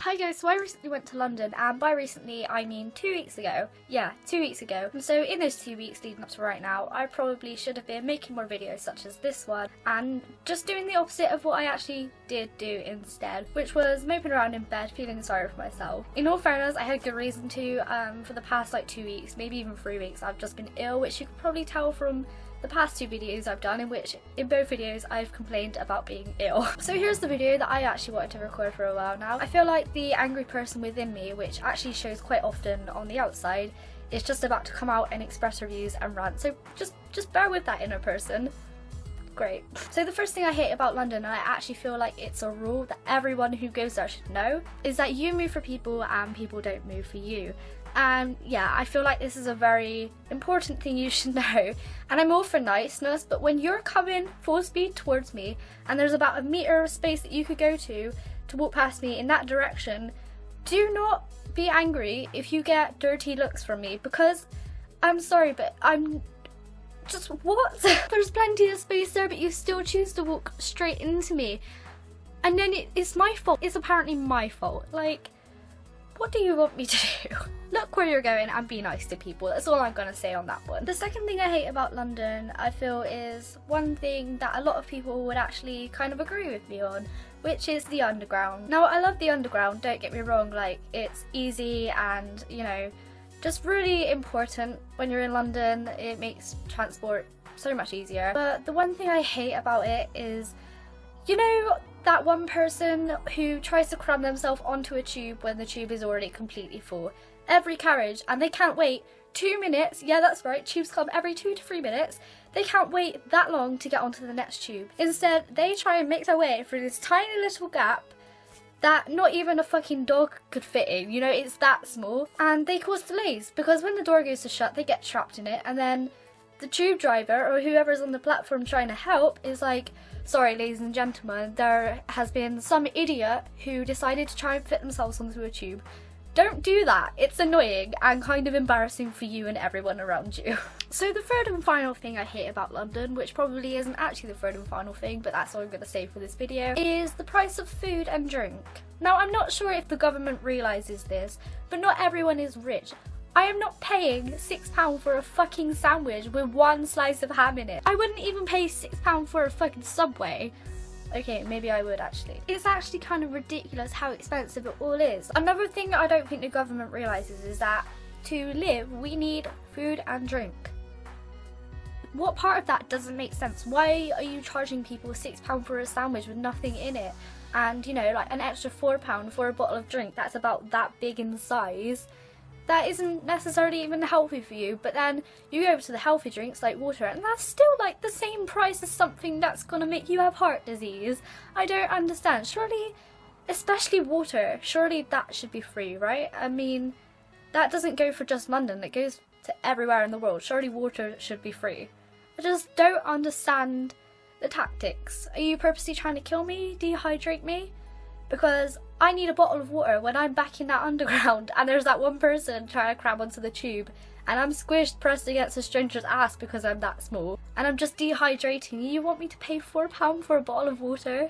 Hi guys, so I recently went to London, and by recently I mean 2 weeks ago. Yeah, 2 weeks ago. And so in those 2 weeks leading up to right now, I probably should have been making more videos such as this one and just doing the opposite of what I actually did do instead, which was moping around in bed feeling sorry for myself. In all fairness, I had good reason to. For the past like 2 weeks, maybe even 3 weeks, I've just been ill, which you can probably tell from the past 2 videos I've done, in which in both videos I've complained about being ill. So here's the video that I actually wanted to record for a while now. I feel like the angry person within me, which actually shows quite often on the outside, is just about to come out and express her views and rant. So just bear with that inner person. Great. So the first thing I hate about London, and I actually feel like it's a rule that everyone who goes there should know, is that you move for people and people don't move for you. And yeah, I feel like this is a very important thing you should know. And I'm all for niceness, but when you're coming full speed towards me and there's about a meter of space that you could go to walk past me in that direction, do not be angry if you get dirty looks from me, because I'm sorry, but I'm just, what? There's plenty of space there, but you still choose to walk straight into me. And then it's my fault. It's apparently my fault. Like, what do you want me to do? Look where you're going and be nice to people. That's all I'm gonna say on that one. The second thing I hate about London, I feel, is one thing that a lot of people would actually kind of agree with me on, which is the underground. Now, I love the underground, don't get me wrong, like, it's easy and, you know, just really important when you're in London. It makes transport so much easier. But the one thing I hate about it is, you know, that one person who tries to cram themselves onto a tube when the tube is already completely full. Every carriage, and they can't wait 2 minutes. Yeah, that's right, tubes come every 2 to 3 minutes. They can't wait that long to get onto the next tube. Instead, they try and make their way through this tiny little gap that not even a fucking dog could fit in, you know, it's that small. And they cause delays, because when the door goes to shut, they get trapped in it, and then the tube driver, or whoever's on the platform trying to help, is like, sorry ladies and gentlemen, there has been some idiot who decided to try and fit themselves onto a tube. Don't do that. It's annoying and kind of embarrassing for you and everyone around you. So the third and final thing I hate about London, which probably isn't actually the third and final thing, but that's all I'm going to say for this video, is the price of food and drink. Now, I'm not sure if the government realises this, but not everyone is rich. I am not paying £6 for a fucking sandwich with 1 slice of ham in it. I wouldn't even pay £6 for a fucking Subway. Okay, maybe I would actually. It's actually kind of ridiculous how expensive it all is. Another thing I don't think the government realises is that to live, we need food and drink. What part of that doesn't make sense? Why are you charging people £6 for a sandwich with nothing in it? And, you know, like an extra £4 for a bottle of drink that's about that big in size? That isn't necessarily even healthy for you, but then you go over to the healthy drinks like water, and that's still like the same price as something that's gonna make you have heart disease. I don't understand. Surely, especially water, surely that should be free, right? I mean, that doesn't go for just London, it goes to everywhere in the world. Surely water should be free. I just don't understand the tactics. Are you purposely trying to kill me? Dehydrate me? Because I need a bottle of water when I'm back in that underground and there's that one person trying to cram onto the tube and I'm squished pressed against a stranger's ass because I'm that small and I'm just dehydrating. You want me to pay £4 for a bottle of water?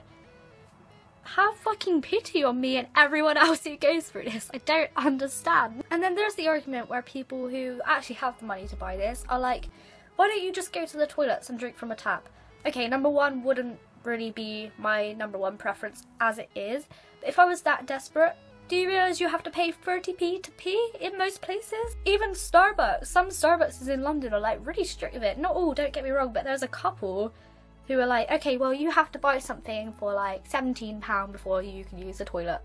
Have fucking pity on me and everyone else who goes through this. I don't understand. And then there's the argument where people who actually have the money to buy this are like, why don't you just go to the toilets and drink from a tap? Okay, number one wouldn't really be my number one preference as it is, but if I was that desperate, do you realise you have to pay 30p to pee in most places? Even Starbucks, some Starbucks in London are like really strict with it. Not all, don't get me wrong, but there's a couple who are like, okay, well you have to buy something for like £17 before you can use the toilet.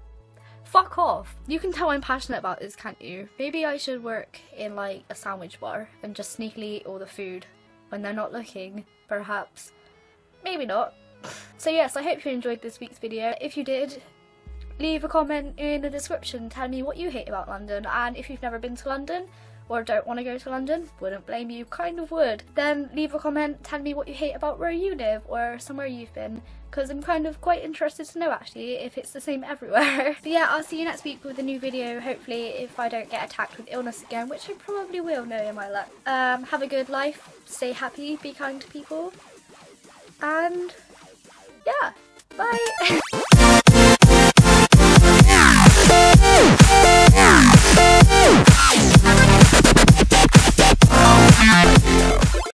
Fuck off. You can tell I'm passionate about this, can't you? Maybe I should work in like a sandwich bar and just sneakily eat all the food when they're not looking, perhaps. Maybe not. So yes, I hope you enjoyed this week's video. If you did, leave a comment in the description telling me what you hate about London, and if you've never been to London or don't want to go to London, wouldn't blame you, kind of would, then leave a comment telling me what you hate about where you live or somewhere you've been, because I'm kind of quite interested to know actually if it's the same everywhere. But yeah, I'll see you next week with a new video, hopefully, if I don't get attacked with illness again, which I probably will, knowing my luck. Have a good life, stay happy, be kind to people, and yeah, bye!